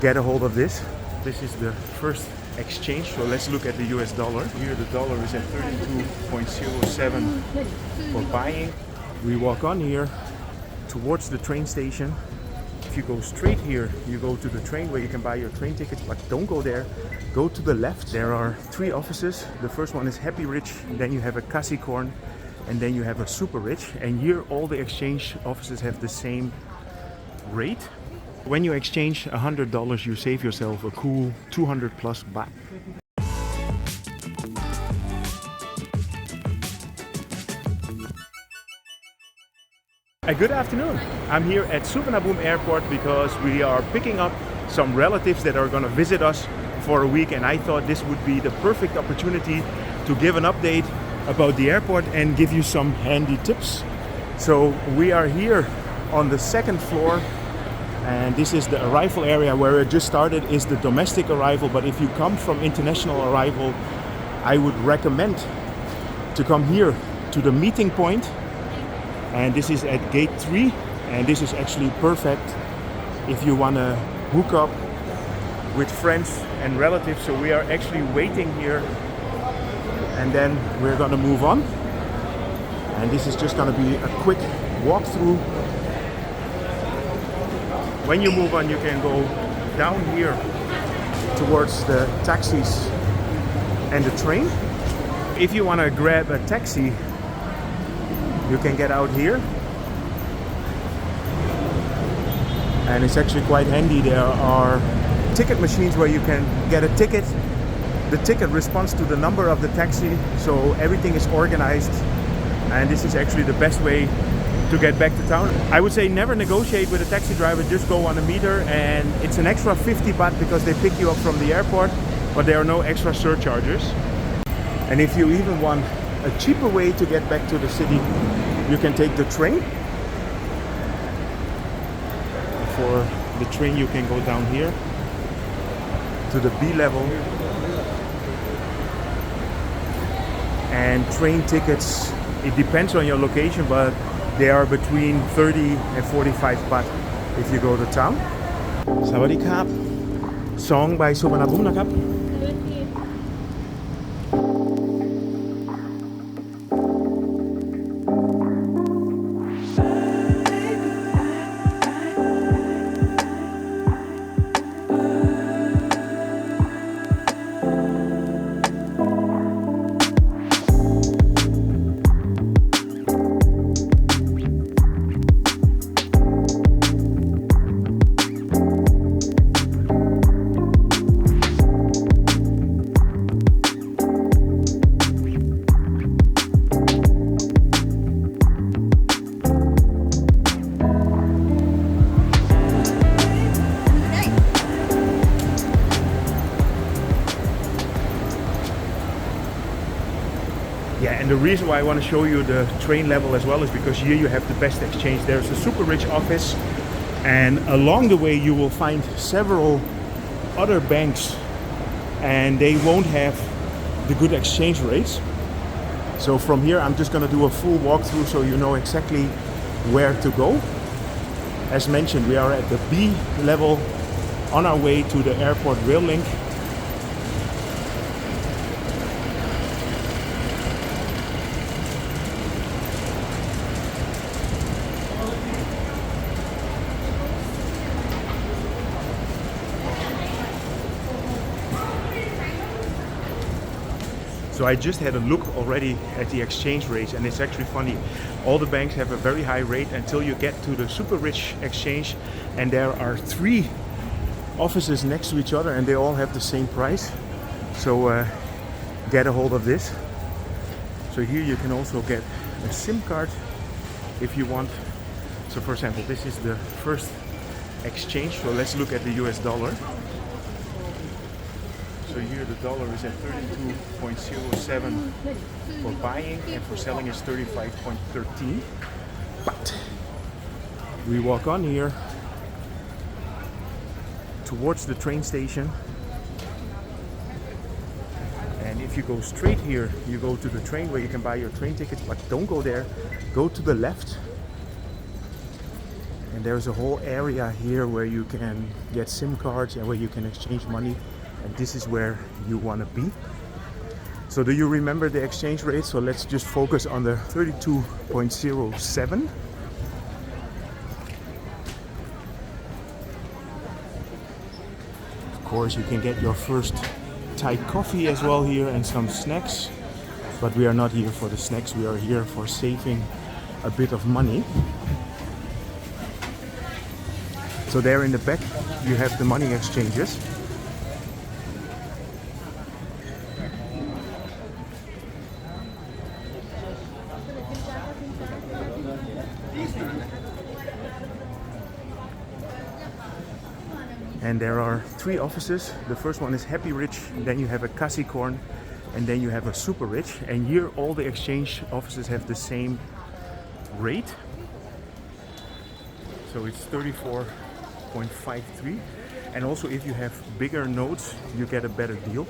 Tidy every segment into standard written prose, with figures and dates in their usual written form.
get a hold of this. This is the first exchange, so let's look at the US dollar. Here the dollar is at 32.07 for buying. We walk on here towards the train station. If you go straight here, you go to the train where you can buy your train tickets, but don't go there. Go to the left. There are 3 offices. The first one is SUPERRICH, then you have a Corn, and then you have a SUPERRICH. And here all the exchange offices have the same rate. When you exchange $100, you save yourself a cool 200 plus baht. Good afternoon. I'm here at Suvarnabhumi Airport because we are picking up some relatives that are going to visit us for a week, and I thought this would be the perfect opportunity to give an update about the airport and give you some handy tips. So we are here on the 2nd floor, and this is the arrival area. Where it just started is the domestic arrival, but if you come from international arrival, I would recommend to come here to the meeting point. And this is at gate 3, and this is actually perfect if you want to hook up with friends and relatives. So we are actually waiting here, and then we're going to move on. And this is just going to be a quick walkthrough. When you move on, you can go down here towards the taxis and the train. If you want to grab a taxi, you can get out here, and it's actually quite handy. There are ticket machines where you can get a ticket. The ticket responds to the number of the taxi, so everything is organized, and this is actually the best way to get back to town. I would say never negotiate with a taxi driver, just go on a meter, and it's an extra 50 baht because they pick you up from the airport, but there are no extra surcharges. And if you even want a cheaper way to get back to the city, you can take the train. For the train, you can go down here to the B level. And train tickets, it depends on your location, but they are between 30 and 45 baht if you go to town. Sawadee krap. Song by Suvarnabhumiนะครับ Yeah, and the reason why I want to show you the train level as well is because here you have the best exchange. There's a SUPERRICH office, and along the way you will find several other banks, and they won't have the good exchange rates. So from here I'm just going to do a full walkthrough so you know exactly where to go. As mentioned, we are at the B level on our way to the airport rail link. So I just had a look already at the exchange rates, and it's actually funny. All the banks have a very high rate until you get to the SUPERRICH exchange, and there are 3 offices next to each other and they all have the same price. So get a hold of this. So here you can also get a SIM card if you want. So for example, this is the first exchange. So let's look at the US dollar. So here the dollar is at 32.07 for buying, and for selling is 35.13. But we walk on here towards the train station, and if you go straight here, you go to the train where you can buy your train tickets, but don't go there. Go to the left. And there's a whole area here where you can get SIM cards and where you can exchange money. And this is where you want to be. So do you remember the exchange rate? So let's just focus on the 32.07. Of course, you can get your first Thai coffee as well here and some snacks. But we are not here for the snacks, we are here for saving a bit of money. So there in the back you have the money exchanges. And there are 3 offices. The first one is Happy Rich, then you have a Kasikorn, and then you have a SUPERRICH. And here all the exchange offices have the same rate. So it's 34.53. And also if you have bigger notes, you get a better deal.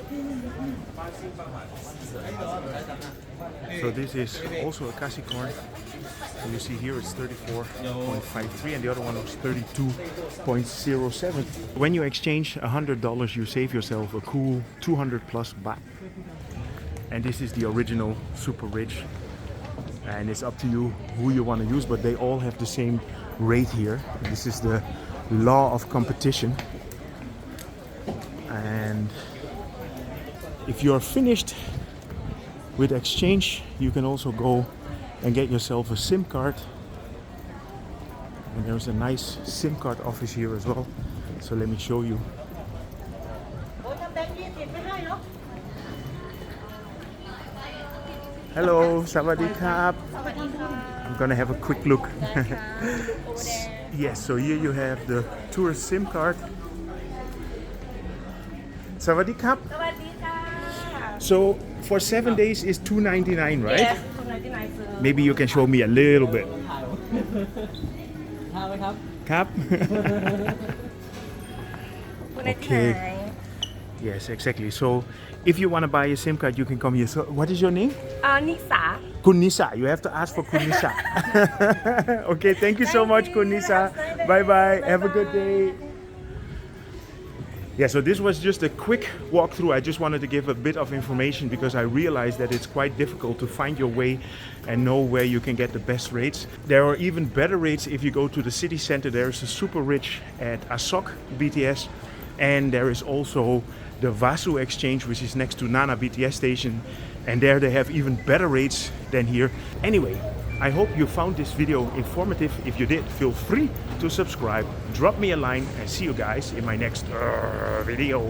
So this is also a Kasikorn. So you see here it's 34.53 and the other one was 32.07. When you exchange $100, you save yourself a cool 200 plus baht. And this is the original SUPERRICH. And it's up to you who you want to use, but they all have the same rate here. This is the law of competition. And if you're finished with exchange, you can also go and get yourself a SIM card. And there's a nice SIM card office here as well. So let me show you. Hello, Sawadee Krap. I'm gonna have a quick look. Yes, so here you have the tourist SIM card. Sawadee Krap. So for 7 days is $2.99, right? Yes, $2.99. Maybe you can show me a little bit. Cup? Okay. Yes, exactly. So if you want to buy a SIM card, you can come here. So what is your name? Nisa. Kun Nisa. You have to ask for Kun Nisa. Okay, thank you so much, Kun Nisa. Bye bye. Have a good day. Yeah, so this was just a quick walkthrough. I just wanted to give a bit of information because I realized that it's quite difficult to find your way and know where you can get the best rates. There are even better rates if you go to the city center. There's a SUPERRICH at Asok BTS, and there is also the Vasu exchange, which is next to Nana BTS station, and there they have even better rates than here. Anyway, I hope you found this video informative. If you did, feel free to subscribe, drop me a line, and see you guys in my next video.